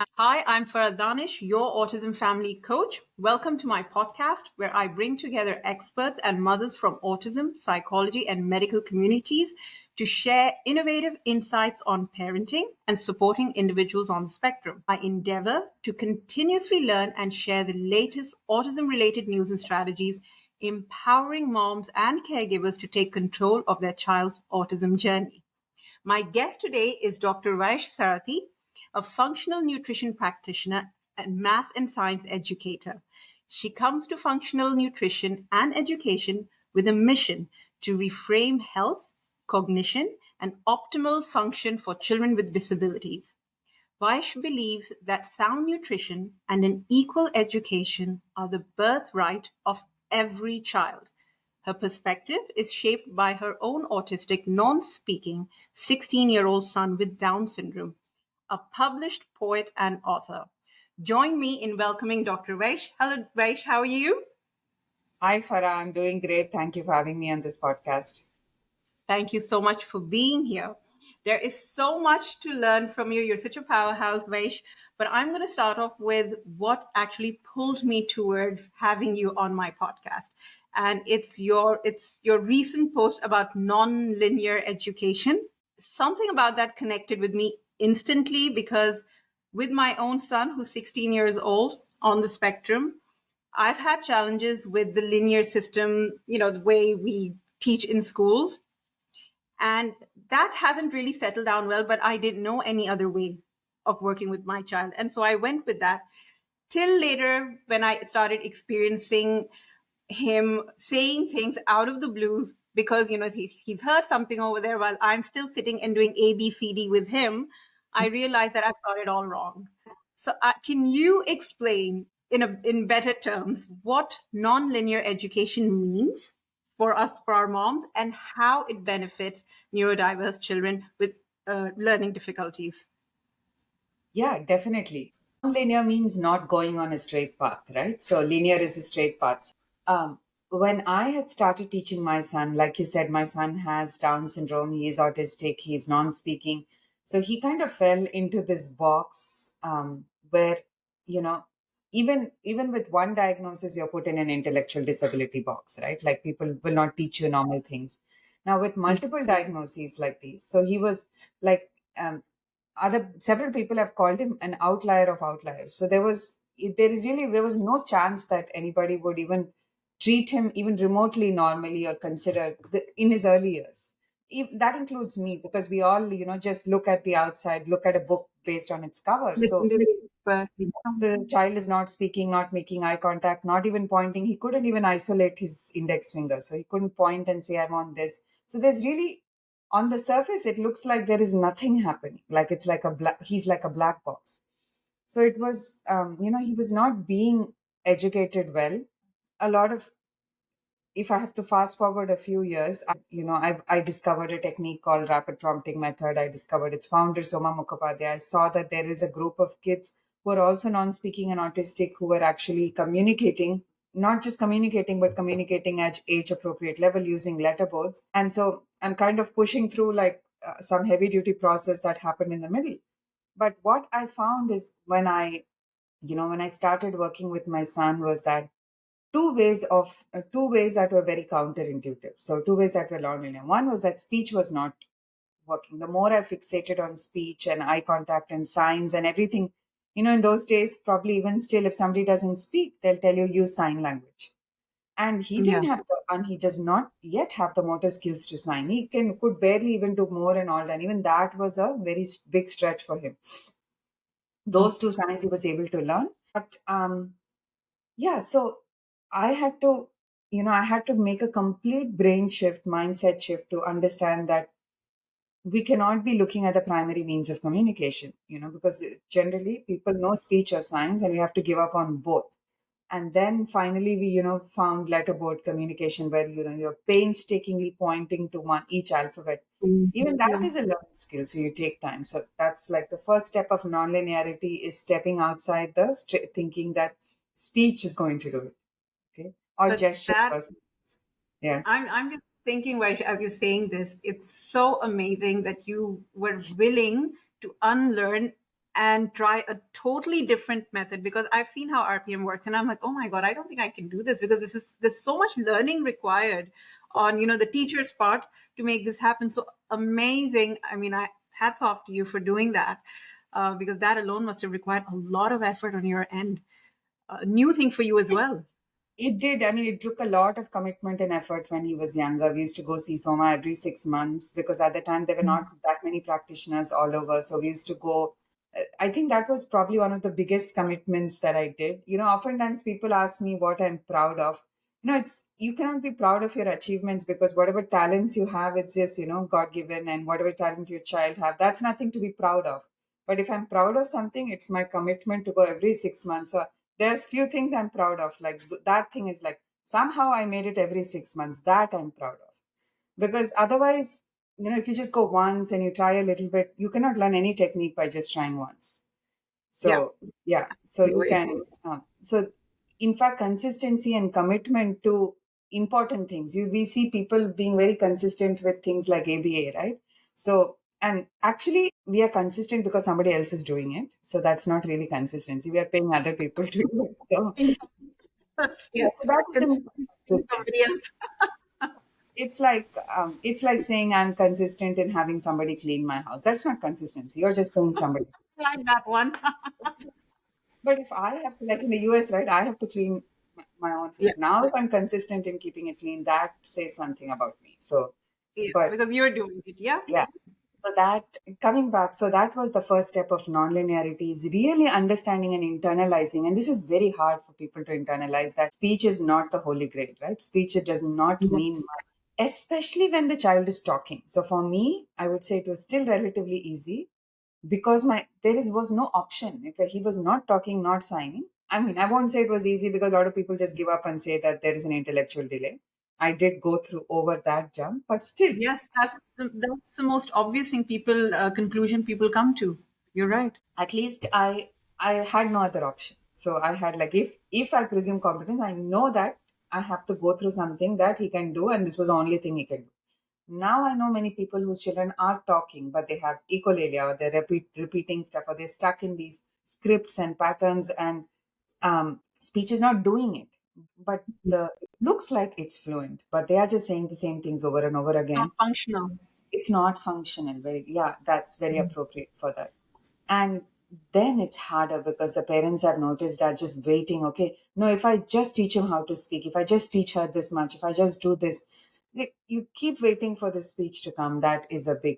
Hi, I'm Farah, your autism family coach. Welcome to my podcast where I bring together experts and mothers from autism, psychology, and medical communities to share innovative insights on parenting and supporting individuals on the spectrum. I endeavor to continuously learn and share the latest autism related news and strategies, empowering moms and caregivers to take control of their child's autism journey. My guest today is Dr. Vaish Sarathi, a functional nutrition practitioner and math and science educator. She comes to functional nutrition and education with a mission to reframe health, cognition, and optimal function for children with disabilities. Vaish believes that sound nutrition and an equal education are the birthright of every child. Her perspective is shaped by her own autistic, non speaking 16-year-old son with Down syndrome, a published poet and author. Join me in welcoming Dr. Vaish. Hello, Vaish, how are you? Hi, Farah. I'm doing great. Thank you for having me on this podcast. Thank you so much for being here. There is so much to learn from you. You're such a powerhouse, Vaish. But I'm going to start off with what actually pulled me towards having you on my podcast. And it's your recent post about non-linear education. Something about that connected with me instantly because with my own son who's 16 years old on the spectrum, I've had challenges with the linear system, the way we teach in schools, and that hasn't really settled down well, but I didn't know any other way of working with my child. And so I went with that till later when I started experiencing him saying things out of the blues because, he's heard something over there while I'm still sitting and doing ABCD with him. I realized that I've got it all wrong. So can you explain in better terms what nonlinear education means for us, for our moms, and how it benefits neurodiverse children with learning difficulties? Yeah, definitely. Non-linear means not going on a straight path, right? So linear is a straight path. When I had started teaching my son, like you said, my son has Down syndrome. He is autistic. He's non-speaking. So he kind of fell into this box where, you know, even with one diagnosis, you're put in an intellectual disability box, right? Like people will not teach you normal things. Now with multiple diagnoses like these, so he was like other several people have called him an outlier of outliers. So there was no chance that anybody would even treat him even remotely normally or consider in his early years. That includes me because we all just look at the outside, look at a book based on its cover. Listen So to the expert. so the child is not speaking, not making eye contact, not even pointing. He couldn't even isolate his index finger. So he couldn't point and say, I want this. So there's really, on the surface, it looks like there is nothing happening. Like it's like he's like a black box. So it was, he was not being educated well. A lot of, if I have to fast forward a few years, I discovered a technique called rapid prompting method. I discovered its founder, Soma Mukhopadhyay. I saw that there is a group of kids who are also non-speaking and autistic who were actually communicating, not just communicating, but communicating at age-appropriate level using letterboards. And so I'm kind of pushing through like some heavy-duty process that happened in the middle. But what I found is when I started working with my son was that two ways that were very counterintuitive. So two ways that were nonlinear. One was that speech was not working. The more I fixated on speech and eye contact and signs and everything, in those days, probably even still, if somebody doesn't speak, they'll tell you use sign language. And Yeah. he does not yet have the motor skills to sign. He could barely even do more and all that. Even that was a very big stretch for him. Those two signs he was able to learn. But yeah, so I had to, I had to make a complete brain shift, mindset shift to understand that we cannot be looking at the primary means of communication, because generally people know speech or signs and we have to give up on both. And then finally we, found letterboard communication where, you're painstakingly pointing to each alphabet. Even that Yeah. is a learned skill, so you take time. So that's like the first step of nonlinearity is stepping outside the thinking that speech is going to do it, okay, or But gestures that or signs. Yeah. I'm just thinking, Vaish, as you're saying this, it's so amazing that you were willing to unlearn and try a totally different method, because I've seen how RPM works and I'm like, oh my God, I don't think I can do this, because there's so much learning required on, the teacher's part to make this happen. So amazing. I mean, I hats off to you for doing that, because that alone must have required a lot of effort on your end. A new thing for you as well. It did. I mean, it took a lot of commitment and effort when he was younger. We used to go see Soma every 6 months because at the time there were not that many practitioners all over. So we used to go. I think that was probably one of the biggest commitments that I did. Oftentimes people ask me what I'm proud of. It's you cannot be proud of your achievements because whatever talents you have, it's just God given, and whatever talent your child have, that's nothing to be proud of. But if I'm proud of something, it's my commitment to go every 6 months. So there's few things I'm proud of. Like that thing is like somehow I made it every 6 months. That I'm proud of. Because otherwise, if you just go once and you try a little bit, you cannot learn any technique by just trying once. Yeah. So yeah, so you can. So in fact, consistency and commitment to important things. We see people being very consistent with things like ABA, right? So and actually, we are consistent because somebody else is doing it. So that's not really consistency. We are paying other people to do it. So yeah, Yeah. so that isn't Somebody consistency. else. It's like saying I'm consistent in having somebody clean my house. That's not consistency. You're just paying somebody. Like that one. But if I have to, like in the US, right, I have to clean my own Yeah. house. Now, if I'm consistent in keeping it clean, that says something about me. So, Yeah. but Because you're doing it. Yeah. yeah. So that coming back, so that was the first step of nonlinearity is really understanding and internalizing. And this is very hard for people to internalize that speech is not the holy grail, right? Speech, it does not mean much, especially when the child is talking. So for me, I would say it was still relatively easy because was no option. If he was not talking, not signing. I mean, I won't say it was easy because a lot of people just give up and say that there is an intellectual delay. I did go through over that jump, but still, Yes, that's the most obvious thing conclusion people come to. You're right. at least I had no other option. So I had like if I presume competence, I know that I have to go through something that he can do, and this was the only thing he can do. Now I know many people whose children are talking, but they have echolalia or they're repeating stuff, or they're stuck in these scripts and patterns, and speech is not doing it. But it looks like it's fluent, but they are just saying the same things over and over Not again. functional. It's not functional. Yeah, that's very appropriate for that. And then it's harder because the parents have noticed that just waiting. Okay, no, if I just teach him how to speak, if I just teach her this much, if I just do this, you keep waiting for the speech to come. That is a big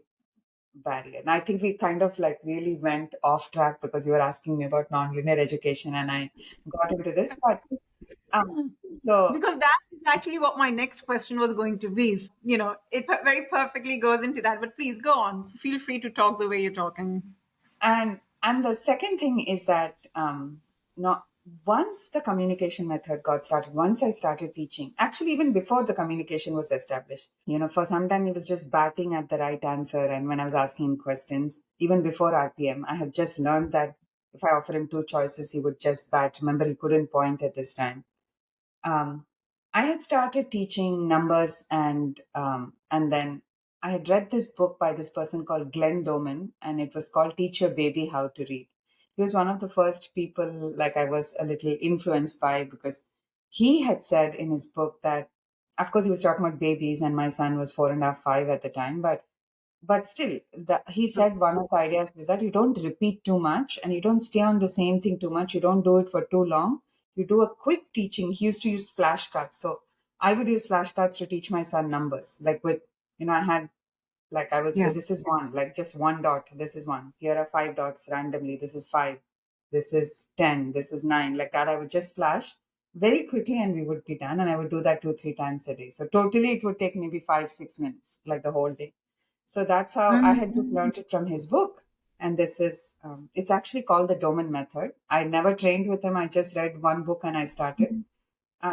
barrier. And I think we kind of like really went off track because you were asking me about nonlinear education and I got into this. But um, so Because that is actually what my next question was going to be. It very perfectly goes into that. But please go on. Feel free to talk the way you're talking. and the second thing is that not once the communication method got started, once I started teaching, actually even before the communication was established, for some time he was just batting at the right answer. And when I was asking him questions, even before RPM, I had just learned that if I offer him two choices, he would just bat. Remember, he couldn't point at this time. um, I had started teaching numbers, and then I had read this book by this person called Glenn Doman, and it was called "Teach Your Baby How to Read." He was one of the first people like I was a little influenced by because he had said in his book that, of course, he was talking about babies, and my son was 4.5, 5 at the time, but still, he said one of the ideas is that you don't repeat too much and you don't stay on the same thing too much. You don't do it for too long. You do a quick teaching. He used to use flashcards. So I would use flashcards to teach my son numbers. Like I had, like I would say, Yeah. this is one, like just one dot. This is one. Here are 5 dots randomly. This is 5. This is 10. This is 9. Like that, I would just flash very quickly and we would be done. And I would do that 2, 3 times a day. So totally, it would take maybe 5, 6 minutes, like the whole day. So that's how I had just learned it from his book. And this is, it's actually called the Doman Method. I never trained with him. I just read one book and I started.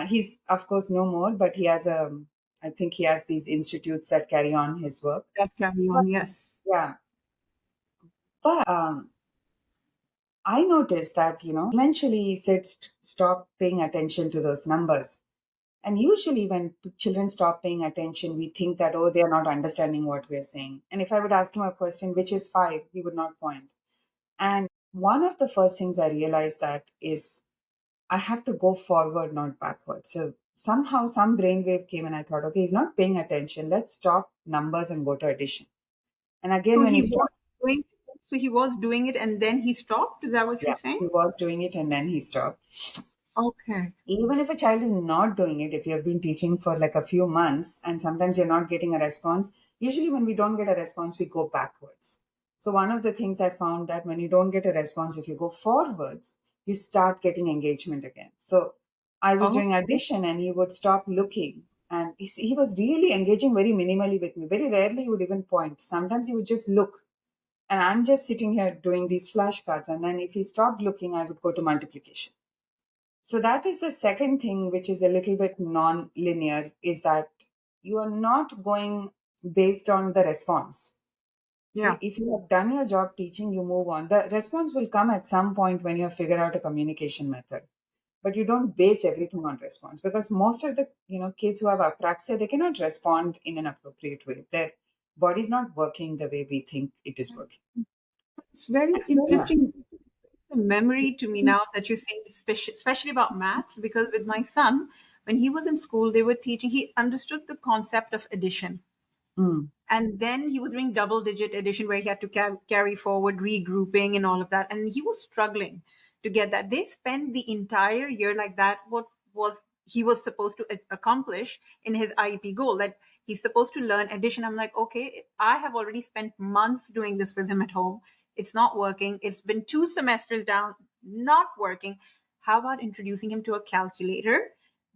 He's, of course, no more, but I think he has these institutes that carry on his work. That carry But, on. Yes. yeah. But I noticed that, eventually he said, stop paying attention to those numbers. And usually, when children stop paying attention, we think that, oh, they are not understanding what we are saying. And if I would ask him a question, which is 5, he would not point. And one of the first things I realized that is I had to go forward, not backward. So somehow some brainwave came and I thought, okay, he's not paying attention. Let's stop numbers and go to addition. And again, So when he he was stopped, doing so he was doing it and then he stopped. Is that what you're yeah, saying? he was doing it and then he stopped. Okay. Even if a child is not doing it, if you have been teaching for like a few months and sometimes you're not getting a response, usually when we don't get a response, we go backwards. So one of the things I found that when you don't get a response, if you go forwards, you start getting engagement again. So I was Oh, doing addition and he would stop looking and he was really engaging very minimally with me. Very rarely he would even point. Sometimes he would just look and I'm just sitting here doing these flashcards. And then if he stopped looking, I would go to multiplication. So that is the second thing, which is a little bit non-linear, is that you are not going based on the response. yeah. Okay, if you have done your job teaching, you move on. The response will come at some point when you have figured out a communication method. But you don't base everything on response because most of the kids who have apraxia, they cannot respond in an appropriate way. Their body's not working the way we think it is working. It's very Yeah. interesting a memory to me now that you're saying, especially about maths, because with my son, when he was in school, they were teaching, he understood the concept of addition. Mm. And then he was doing double digit addition where he had to carry forward regrouping and all of that. And he was struggling to get that. They spent the entire year like that. What was he was supposed to accomplish in his IEP goal that he's supposed to learn addition. I'm like, okay, I have already spent months doing this with him at home. It's not working. It's been 2 semesters down, not working. How about introducing him to a calculator,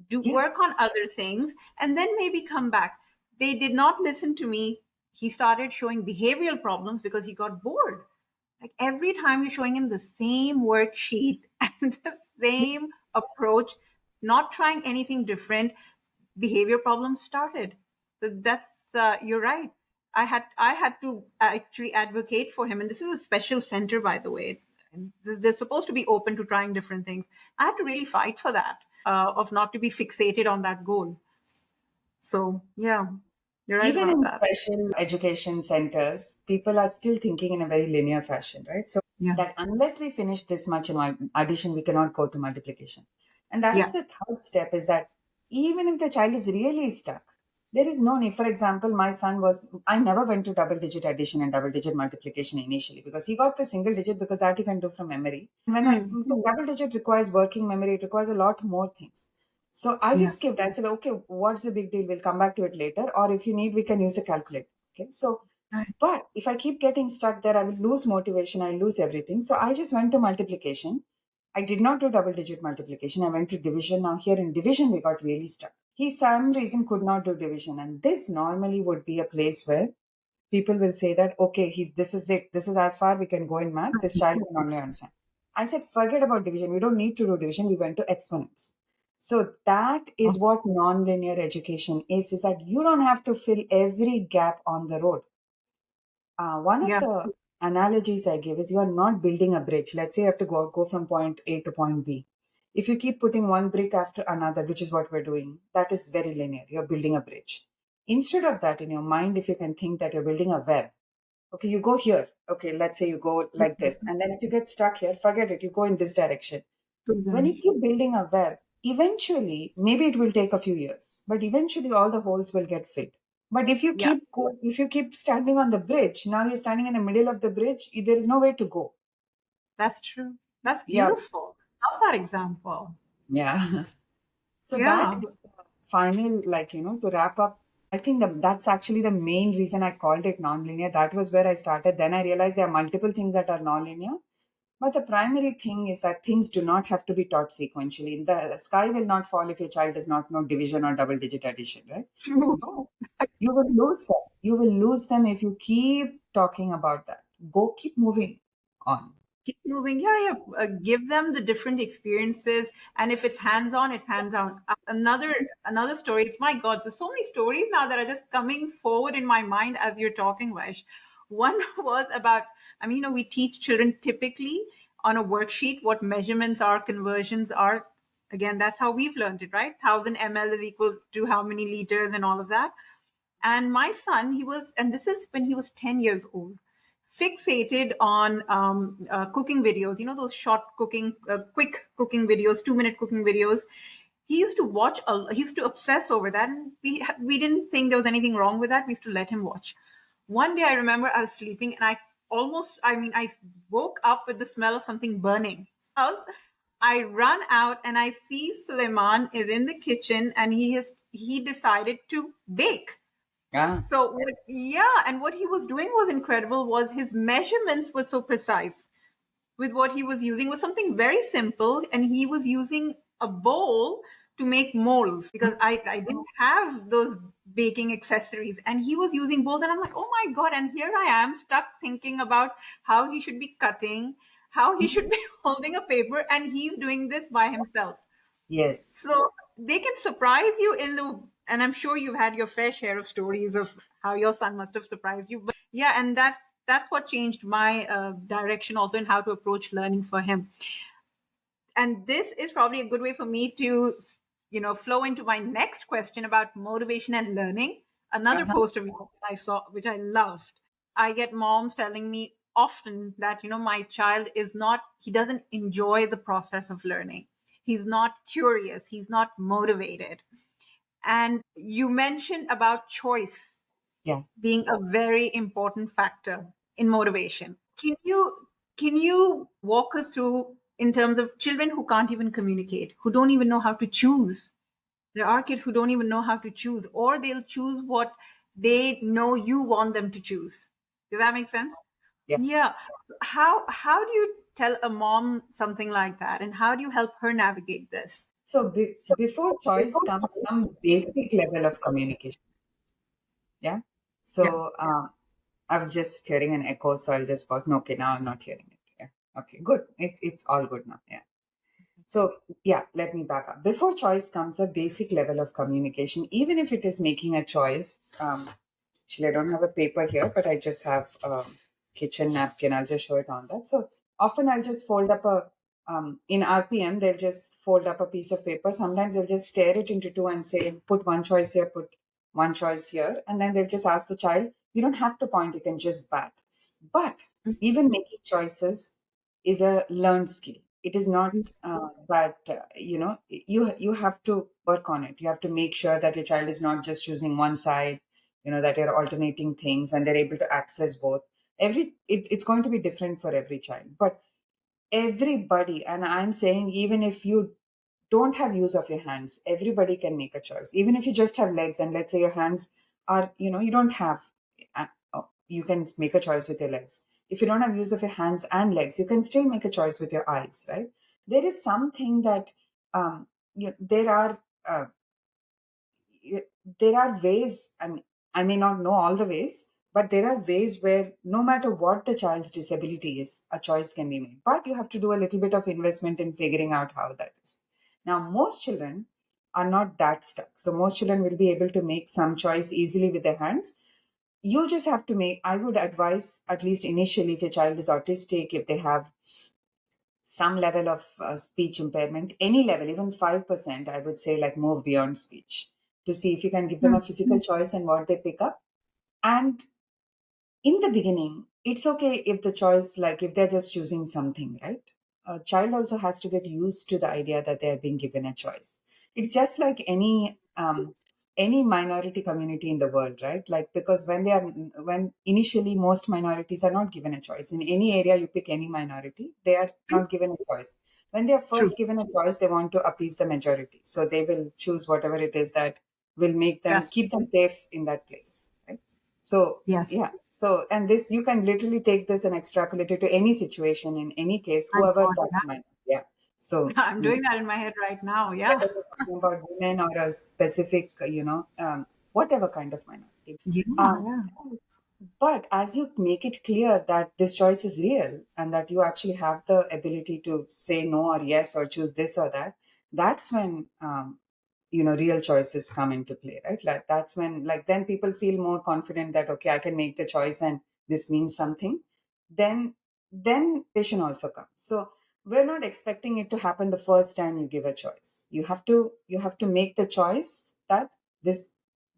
do Yeah. work on other things, and then maybe come back? They did not listen to me. He started showing behavioral problems because he got bored. Like every time you're showing him the same worksheet and the same approach, not trying anything different, behavior problems started. So that's you're right. I had to actually advocate for him, and this is a special center, by the way. And they're supposed to be open to trying different things. I had to really fight for that, of not to be fixated on that goal. So yeah, you're right Even about in that. special education centers, people are still thinking in a very linear fashion, right? So Yeah. that unless we finish this much in addition, we cannot go to multiplication. And that is Yeah. the third step is that even if the child is really stuck, there is no need. For example, my son I never went to double digit addition and double digit multiplication initially because he got the single digit because that he can do from memory. Hmm. Because double digit requires working memory, it requires a lot more things. So I just Yeah. skipped. I said, okay, what's the big deal? We'll come back to it later. Or if you need, we can use a calculator. Okay. So, Right. but if I keep getting stuck there, I will lose motivation. I lose everything. So I just went to multiplication. I did not do double digit multiplication. I went to division. Now here in division, we got really stuck. He some reason could not do division. And this normally would be a place where people will say that, okay, this is it. This is as far we can go in math. This child can only understand. I said, forget about division. We don't need to do division. We went to exponents. So that is what nonlinear education is that you don't have to fill every gap on the road. One of Yeah. the analogies I give is you are not building a bridge. Let's say you have to go from point A to point B. If you keep putting one brick after another, which is what we're doing, that is very linear. You're building a bridge. Instead of that, in your mind, if you can think that you're building a web, okay, you go here. Okay, let's say you go like this. And then if you get stuck here, forget it. You go in this direction. When you keep building a web, eventually, maybe it will take a few years, but eventually all the holes will get filled. But Yeah. if you keep standing on the bridge, now you're standing in the middle of the bridge, there is no way to go. That's true. That's Yeah. beautiful. Love that example. Yeah. So that Yeah. is the final, to wrap up. I think that's actually the main reason I called it nonlinear. That was where I started. Then I realized there are multiple things that are nonlinear. But the primary thing is that things do not have to be taught sequentially. The sky will not fall if your child does not know division or double digit addition, right? True. But you will lose them. You will lose them if you keep talking about that. Keep moving on. Keep moving. Yeah, yeah. Give them the different experiences, and if it's hands on, it's hands on. Another story. My God, there's so many stories now that are just coming forward in my mind as you're talking, Vash. One was about. I mean, we teach children typically on a worksheet what measurements are, conversions are. Again, that's how we've learned it, right? 1,000 ml is equal to how many liters, and all of that. And my son, and this is when he was 10 years old. fixated on cooking videos, those short cooking, quick cooking videos, 2-minute cooking videos. He used to he used to obsess over that. And we didn't think there was anything wrong with that. We used to let him watch. One day I remember I was sleeping and I woke up with the smell of something burning. I run out and I see Suleiman is in the kitchen and he decided to bake. Yeah. So yeah, and what he was doing was incredible. Was his measurements were so precise with what he was using was something very simple, and he was using a bowl to make molds because I didn't have those baking accessories, and he was using bowls, and I'm like, oh my god! And here I am stuck thinking about how he should be cutting, how he should be holding a paper, and he's doing this by himself. Yes. So they can surprise you and I'm sure you've had your fair share of stories of how your son must have surprised you. But yeah, and that's what changed my direction also in how to approach learning for him. And this is probably a good way for me to, flow into my next question about motivation and learning. Another Uh-huh. post of yours I saw, which I loved. I get moms telling me often that, my child he doesn't enjoy the process of learning. He's not curious. He's not motivated. And you mentioned about choice Yeah. being a very important factor in motivation. Can you walk us through in terms of children who can't even communicate, who don't even know how to choose? There are kids who don't even know how to choose, or they'll choose what they know you want them to choose. Does that make sense? Yeah. Yeah. How do you tell a mom something like that, and how do you help her navigate this? So before choice comes some basic level of communication. Yeah. Yeah. So I was just hearing an echo, so I'll just pause. No, okay, now I'm not hearing it. Yeah. Okay, good. It's all good now. Yeah. So yeah, let me back up. Before choice comes a basic level of communication, even if it is making a choice. Actually, I don't have a paper here, but I just have a kitchen napkin. I'll just show it on that. So often I'll just fold up in RPM, they'll just fold up a piece of paper. Sometimes they'll just tear it into two and say, put one choice here, put one choice here. And then they'll just ask the child, you don't have to point, you can just bat. But even making choices is a learned skill. It is not that you have to work on it. You have to make sure that your child is not just choosing one side, that you're alternating things and they're able to access both. It's going to be different for every child, but everybody, and I'm saying even if you don't have use of your hands, everybody can make a choice. Even if you just have legs and let's say your hands are, you don't have, you can make a choice with your legs. If you don't have use of your hands and legs, you can still make a choice with your eyes, right? There is something that there are there are ways, and I may not know all the ways, but there are ways where no matter what the child's disability is, a choice can be made. But you have to do a little bit of investment in figuring out how that is. Now, most children are not that stuck. So most children will be able to make some choice easily with their hands. You just have to make, I would advise, at least initially, if your child is autistic, if they have some level of speech impairment, any level, even 5%, I would say, like, move beyond speech to see if you can give them a physical choice and what they pick up. And in the beginning, it's okay if the choice, like if they're just choosing something, right? A child also has to get used to the idea that they're being given a choice. It's just like any minority community in the world, right? Like, because when initially most minorities are not given a choice in any area, you pick any minority, they are not given a choice. When they are True. first given a choice, they want to appease the majority, so they will choose whatever it is that will make them Yes. keep them safe in that place, right? So Yes. yeah. So, and this, you can literally take this and extrapolate it to any situation in any case, My whoever God, that yeah. might be. Yeah. So, I'm doing that in my head right now. Yeah. whether we're talking about women or a specific, whatever kind of minority. Yeah. Um, Yeah. but as you make it clear that this choice is real and that you actually have the ability to say no or yes or choose this or that, that's when real choices come into play, right? Like, that's when, like, then people feel more confident that okay, I can make the choice and this means something. Then patient also comes. So we're not expecting it to happen the first time you give a choice. You have to make the choice that this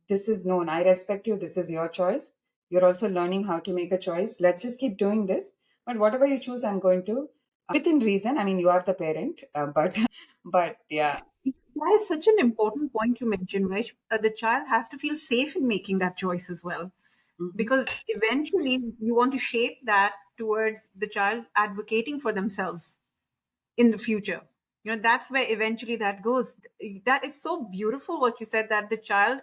is known. I respect you. This is your choice. You're also learning how to make a choice. Let's just keep doing this. But whatever you choose, I'm going to, within reason. I mean, you are the parent, but but yeah. That is such an important point you mentioned, Vish. The child has to feel safe in making that choice as well, Mhm. because eventually you want to shape that towards the child advocating for themselves in the future. That's where eventually that goes. That is so beautiful what you said, that the child,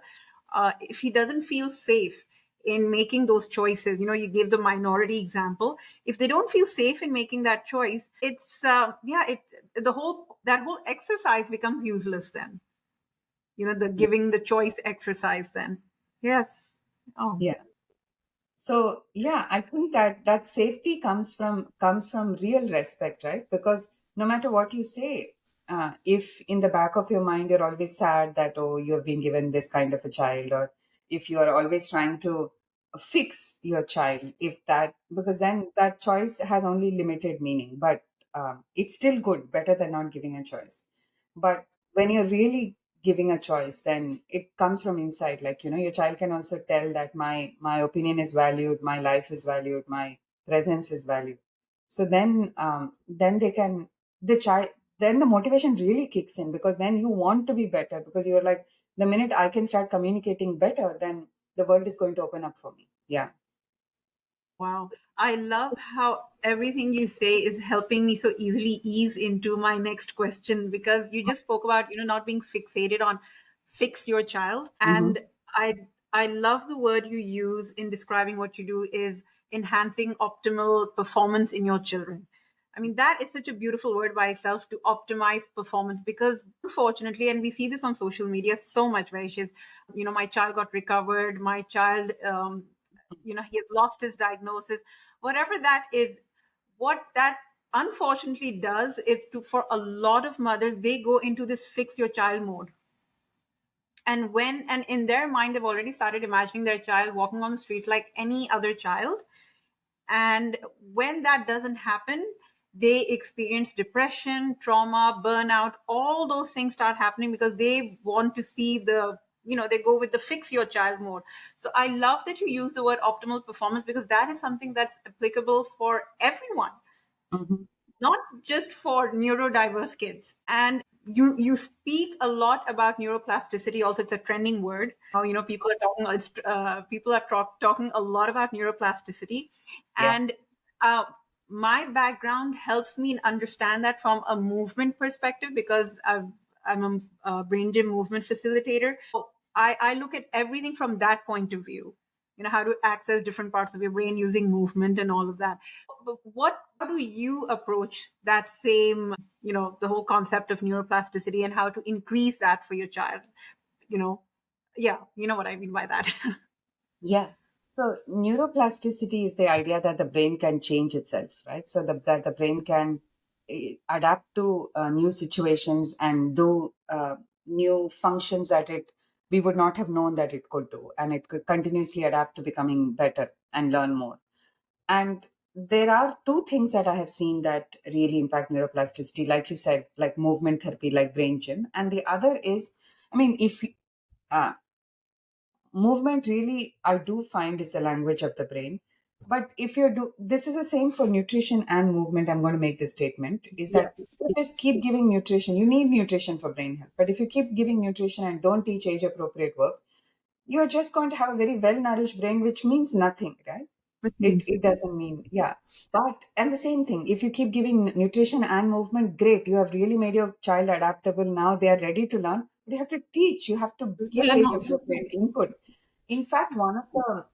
if he doesn't feel safe in making those choices, you gave the minority example. If they don't feel safe in making that choice, it's yeah, it the whole that whole exercise becomes useless then. The giving the choice exercise then. Yes. Oh, Yeah. So yeah, I think that that safety comes from real respect, right? Because no matter what you say, if in the back of your mind you're always sad that, oh, you have been given this kind of a child, or if you are always trying to fix your child, if that, because then that choice has only limited meaning. But it's still good, better than not giving a choice. But when you're really giving a choice, then it comes from inside. Like, your child can also tell that my opinion is valued, my life is valued, my presence is valued. So then they can, the child, then the motivation really kicks in, because then you want to be better, because you're like, the minute I can start communicating better, then the world is going to open up for me. Yeah. wow. I love how everything you say is helping me so easily ease into my next question, because you just spoke about, not being fixated on fix your child. Hmm. And I love the word you use in describing what you do is enhancing optimal performance in your children. I mean, that is such a beautiful word by itself, to optimize performance, because unfortunately, and we see this on social media so much, where she's, my child got recovered, my child, he has lost his diagnosis, whatever that is. What that unfortunately does is, to for a lot of mothers, they go into this fix your child mode. And in their mind, they've already started imagining their child walking on the streets like any other child. And when that doesn't happen, they experience depression, trauma, burnout. All those things start happening because they want to see they go with the fix your child mode. So I love that you use the word optimal performance, because that is something that's applicable for everyone, Hmm. not just for neurodiverse kids. And you speak a lot about neuroplasticity. Also, it's a trending word now. People are talking. People are talking a lot about neuroplasticity, Yeah. and uh, my background helps me understand that from a movement perspective, because I'm a brain gym movement facilitator. So I look at everything from that point of view. How to access different parts of your brain using movement and all of that. But how do you approach that same, the whole concept of neuroplasticity, and how to increase that for your child? You know, yeah, you know what I mean by that. Yeah. So neuroplasticity is the idea that the brain can change itself, right? So that the brain can adapt to new situations and do new functions that it we would not have known that it could do, and it could continuously adapt to becoming better and learn more. And there are two things that I have seen that really impact neuroplasticity, like you said, like movement therapy, like brain gym, and the other is, I mean, if uh, movement really I do find is the language of the brain. But if you do, this is the same for nutrition and movement. I'm going to make this statement is that Yes. you just keep giving nutrition. You need nutrition for brain health, but if you keep giving nutrition and don't teach age appropriate work, you're just going to have a very well nourished brain, which means nothing, right? Which means It doesn't mean, yeah. But, and the same thing, if you keep giving nutrition and movement, great. You have really made your child adaptable. Now they are ready to learn. But you have to teach, you have to give learn age also. appropriate input. In fact, one of the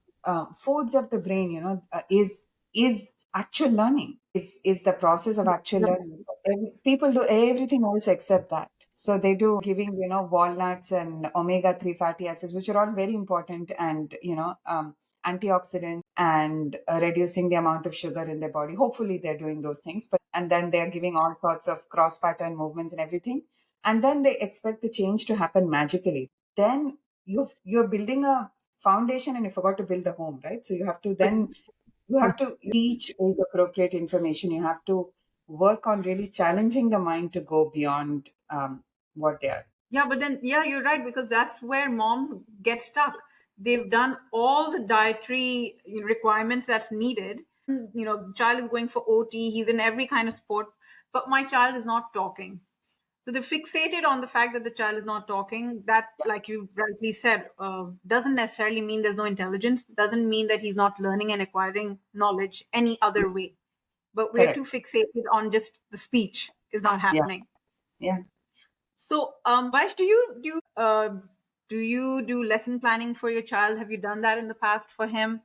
foods of the brain, is actual learning, is the process of actual learning. People do everything else except that. So they do giving, walnuts and omega-3 fatty acids, which are all very important, and, antioxidants, and reducing the amount of sugar in their body. Hopefully they're doing those things, and then they're giving all sorts of cross pattern movements and everything. And then they expect the change to happen magically. Then you're building a foundation and you forgot to build the home, right? So you have to teach age appropriate information. You have to work on really challenging the mind to go beyond what they are. Yeah, but then, yeah, you're right, because that's where moms get stuck. They've done all the dietary requirements that's needed. Child is going for OT, he's in every kind of sport, but my child is not talking. So they're fixated on the fact that the child is not talking. That, like you rightly said, doesn't necessarily mean there's no intelligence, doesn't mean that he's not learning and acquiring knowledge any other way. But we're too Correct. fixated on just the speech is not Yeah. happening. Yeah. So, Vash, do you do lesson planning for your child? Have you done that in the past for him?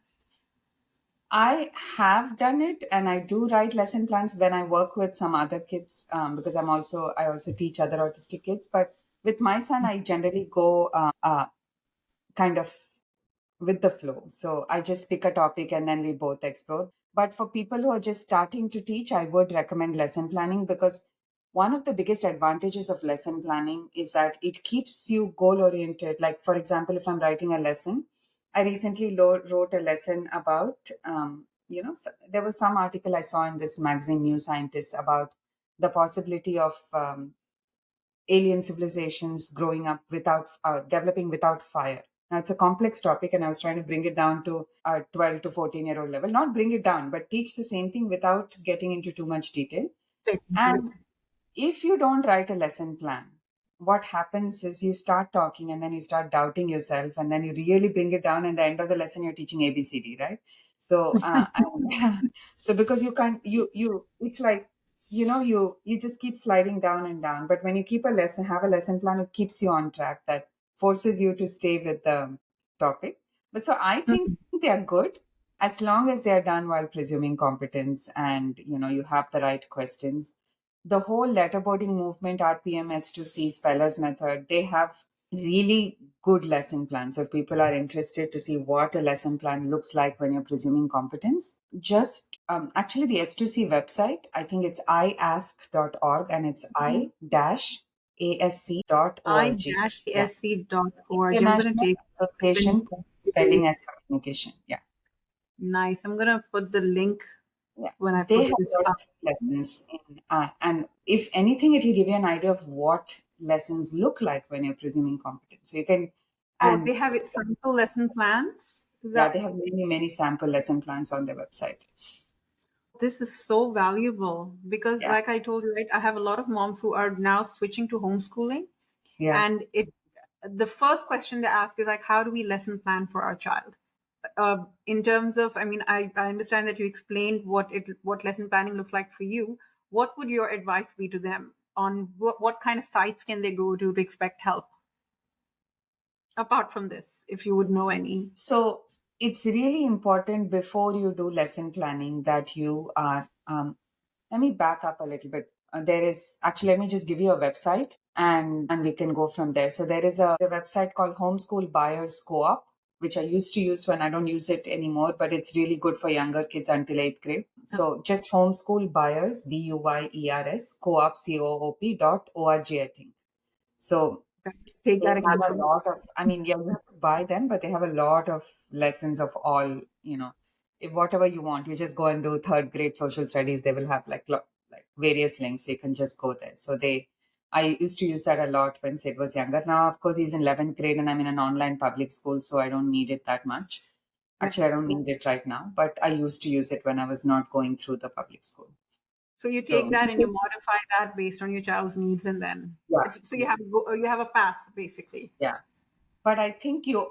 I have done it, and I do write lesson plans when I work with some other kids, because I also teach other autistic kids. But with my son, I generally go kind of with the flow. So I just pick a topic and then we both explore. But for people who are just starting to teach, I would recommend lesson planning, because one of the biggest advantages of lesson planning is that it keeps you goal oriented. Like, for example, if I'm writing a lesson, I recently wrote a lesson about, there was some article I saw in this magazine, New Scientist, about the possibility of alien civilizations growing up without developing without fire. Now it's a complex topic, and I was trying to bring it down to a 12 to 14-year-old level. Not bring it down, but teach the same thing without getting into too much detail. Take into it. And if you don't write a lesson plan, what happens is you start talking and then you start doubting yourself, and then you really bring it down. And the end of the lesson, you're teaching ABCD, right? So, so because you can't, it's like, you just keep sliding down and down. But when you have a lesson plan, it keeps you on track. That forces you to stay with the topic. But so I think they are good as long as they are done while presuming competence, and you have the right questions. The whole letterboarding movement, RPMS to C, Speller's method, they have really good lesson plans. So if people are interested to see what a lesson plan looks like when you're presuming competence, just actually the S2C website, I think it's iask.org, and it's i-asc.org. Yeah. I-asc.org. I'm going to International take Association for Spelling as Communication. Yeah. nice. I'm going to put the link Yeah, when I they put have this a lot up. of lessons in, and if anything, it will give you an idea of what lessons look like when you're presuming competence. So you can, Oh, they and have it sample lesson plans. yeah, they have many, many sample lesson plans on their website. This is so valuable because, Yeah, like I told you, right, I have a lot of moms who are now switching to homeschooling, yeah. and the first question they ask is like, how do we lesson plan for our child? In terms of, I mean, I understand that you explained what lesson planning looks like for you. What would your advice be to them on what kind of sites can they go to expect help? Apart from this, if you would know any. So it's really important before you do lesson planning that you are, let me back up a little bit. There is actually, let me just give you a website, and we can go from there. So there is a website called Homeschool Buyers Co-op, which I used to use when I don't use it anymore, but it's really good for younger kids until 8th grade. So just Homeschool Buyers, Buyers, Co-op, COOP.org, I think. So Take they that have again a from. lot of, I mean, yeah, you have to buy them, but they have a lot of lessons of all, if whatever you want, you just go and do 3rd grade social studies. They will have like various links. You can just go there. So I used to use that a lot when Sid was younger. Now, of course, he's in 11th grade and I'm in an online public school, so I don't need it that much. Actually, I don't need it right now, but I used to use it when I was not going through the public school. So you take So, that and you modify that based on your child's needs, and then yeah, so yeah. you have a path basically. Yeah. But I think you,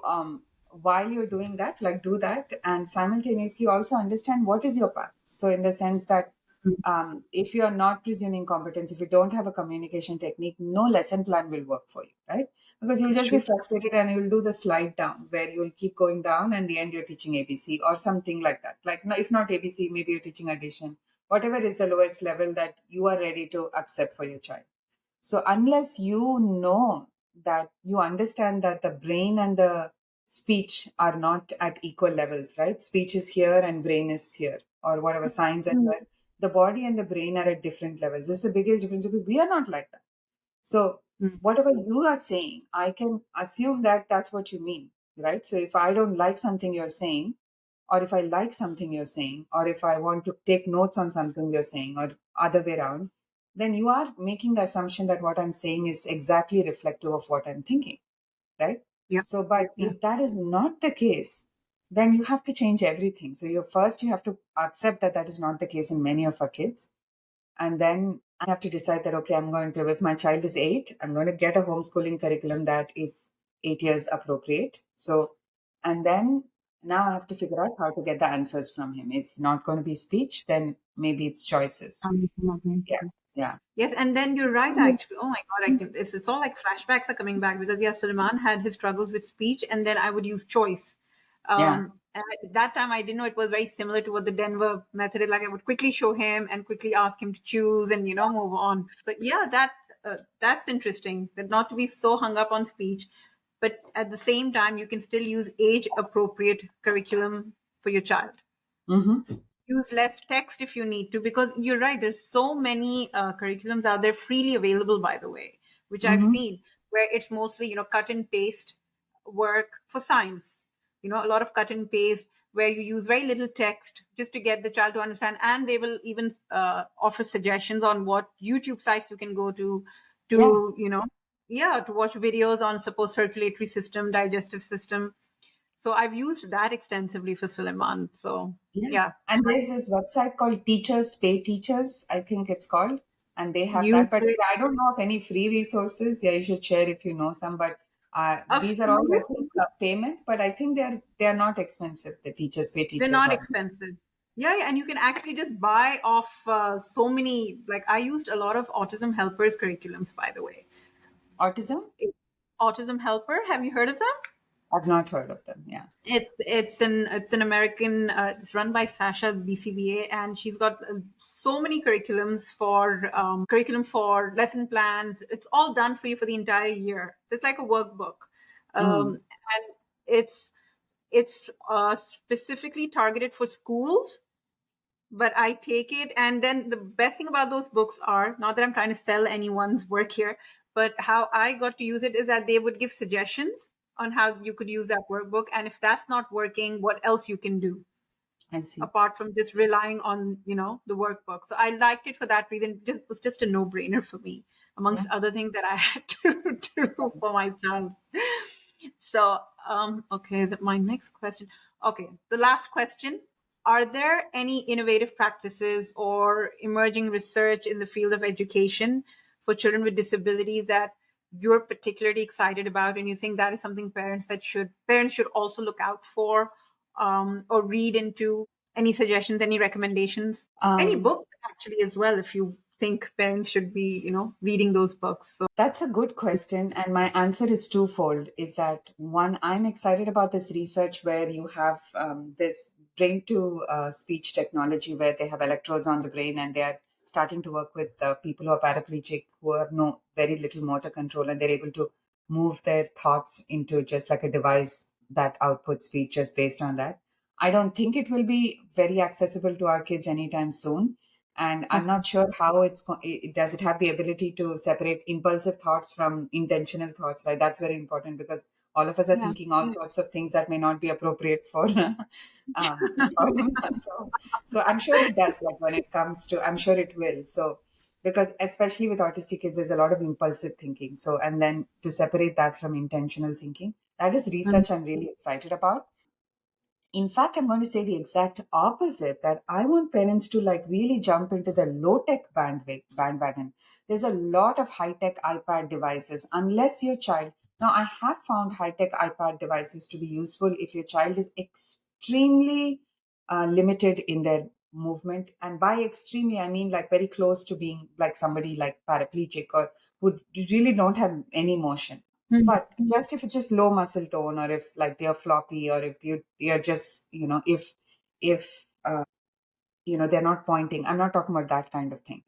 while you're doing that, like do that and simultaneously also understand what is your path. So, in the sense that if you're not presuming competence, if you don't have a communication technique, no lesson plan will work for you, right? Because you'll It's just be true. frustrated and you'll do the slide down where you'll keep going down and the end you're teaching ABC or something like that. Like, no, if not ABC, maybe you're teaching addition, whatever is the lowest level that you are ready to accept for your child. So unless you know that you understand that the brain and the speech are not at equal levels, right? Speech is here and brain is here, or whatever signs are here. The body and the brain are at different levels. This is the biggest difference because we are not like that. So Mm. whatever you are saying, I can assume that that's what you mean, right? So if I don't like something you're saying, or if I like something you're saying, or if I want to take notes on something you're saying, or other way around, then you are making the assumption that what I'm saying is exactly reflective of what I'm thinking, right? Yeah. So, but Yeah. if that is not the case, then you have to change everything. So, you have to accept that that is not the case in many of our kids. And then I have to decide that, okay, I'm going to, if my child is 8, I'm going to get a homeschooling curriculum that is 8 years appropriate. So, and then now I have to figure out how to get the answers from him. It's not going to be speech, then maybe it's choices. Yeah. Yeah. Yes, and then you're right, actually. Oh my God, it's all like flashbacks are coming back because, yeah, Suleiman had his struggles with speech, and then I would use choice. Yeah. And at that time, I didn't know it was very similar to what the Denver method is. Like, I would quickly show him and quickly ask him to choose and, move on. So, yeah, that's interesting. That not to be so hung up on speech, but at the same time, you can still use age appropriate curriculum for your child. Mm-hmm. Use less text if you need to, because you're right, there's so many curriculums out there freely available, by the way, which I've Mm-hmm. seen, where it's mostly cut and paste work for science, a lot of cut and paste where you use very little text just to get the child to understand, and they will even offer suggestions on what YouTube sites you can go Yeah. to yeah, to watch videos on, suppose, circulatory system, digestive system. So I've used that extensively for Suleiman. So Yeah. yeah. And there's this website called Teachers Pay Teachers, I think it's called. And they have You that. But play I don't know of any free resources. Yeah, you should share if you know some. But a these are all, I few. think, payment. But I think they're not expensive. The Teachers Pay They're Teachers not one. expensive. Yeah, yeah, and you can actually just buy off so many. Like, I used a lot of Autism Helpers curriculums, by the way. Autism? Autism Helper, have you heard of them? I've not heard of them. Yeah. It's an American. It's run by Sasha BCBA, and she's got so many curriculum for lesson plans. It's all done for you for the entire year, just like a workbook, Mm. and it's specifically targeted for schools. But I take it, and then the best thing about those books are, not that I'm trying to sell anyone's work here, but how I got to use it is that they would give suggestions on how you could use that workbook, and if that's not working, what else you can do I see. apart from just relying on the workbook. So I liked it for that reason. It was just a no-brainer for me, Yeah. amongst other things that I had to do for my child. So, okay, my next question. Okay, the last question. Are there any innovative practices or emerging research in the field of education for children with disabilities that you're particularly excited about, and you think that is something parents should also look out for, or read into? Any suggestions, any recommendations, any Um, books actually as well, if you think parents should be, reading those books? So, That's a good question. And my answer is twofold. Is that one, I'm excited about this research where you have this brain to speech technology where they have electrodes on the brain and they are starting to work with people who are paraplegic, who have no very little motor control, and they're able to move their thoughts into just like a device that outputs speech just based on that. I don't think it will be very accessible to our kids anytime soon, and I'm not sure how does it have the ability to separate impulsive thoughts from intentional thoughts, right? That's very important because all of us are yeah. thinking all sorts of things that may not be appropriate for so I'm sure it does, like when it comes to, I'm sure it will. So because especially with autistic kids there's a lot of impulsive thinking, so and then to separate that from intentional thinking, that is Mm, research I'm really excited about. In fact, I'm going to say the exact opposite, that I want parents to like really jump into the low tech bandwagon. There's a lot of high tech iPad devices, unless your child. Now, I have found high tech iPad devices to be useful if your child is extremely limited in their movement. And by extremely, I mean like very close to being like somebody like paraplegic or who really don't have any motion. mm, But just if it's just low muscle tone, or if like they're floppy, or if you're just, if they're not pointing, I'm not talking about that kind of thing.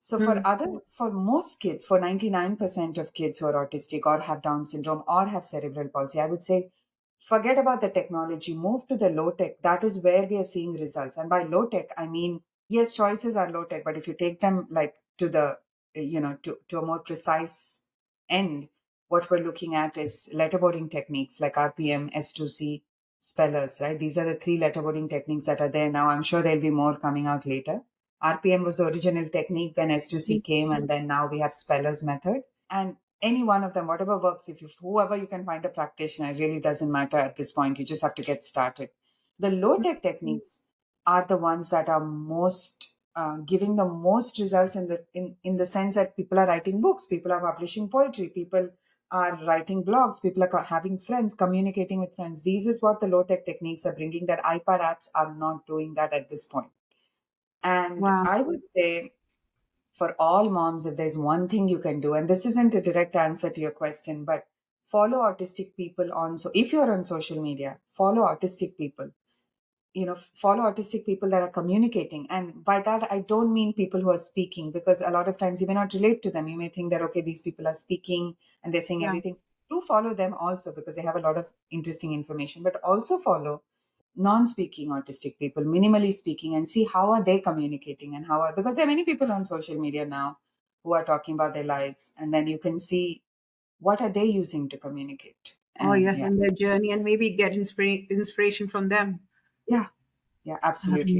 So mm, for most kids, for 99% of kids who are autistic or have Down syndrome or have cerebral palsy, I would say forget about the technology, move to the low tech. That is where we are seeing results. And by low tech, I mean, yes, choices are low tech, but if you take them like to to a more precise end, what we're looking at is letterboarding techniques like RPM, S2C, spellers, right? These are the three letterboarding techniques that are there now. I'm sure there'll be more coming out later. RPM was the original technique, then S2C mm, came, and then now we have Speller's method. And any one of them, whatever works. If you, whoever you can find a practitioner, it really doesn't matter at this point. You just have to get started. The low tech techniques are the ones that are most giving the most results in the sense that people are writing books, people are publishing poetry, people are writing blogs, people are having friends, communicating with friends. These is what the low tech techniques are bringing, that iPad apps are not doing that at this point. And Wow. I would say, for all moms, if there's one thing you can do, and this isn't a direct answer to your question, but follow autistic people on. So if you're on social media, follow autistic people. Follow autistic people that are communicating. And by that, I don't mean people who are speaking, because a lot of times you may not relate to them. You may think that, okay, these people are speaking and they're saying Yeah. everything. Do follow them also, because they have a lot of interesting information, but also follow non-speaking autistic people, minimally speaking, and see how are they communicating, and because there are many people on social media now who are talking about their lives, and then you can see what are they using to communicate. Oh, And yes, yeah, and their journey, and maybe get inspiration from them. yeah, yeah, absolutely.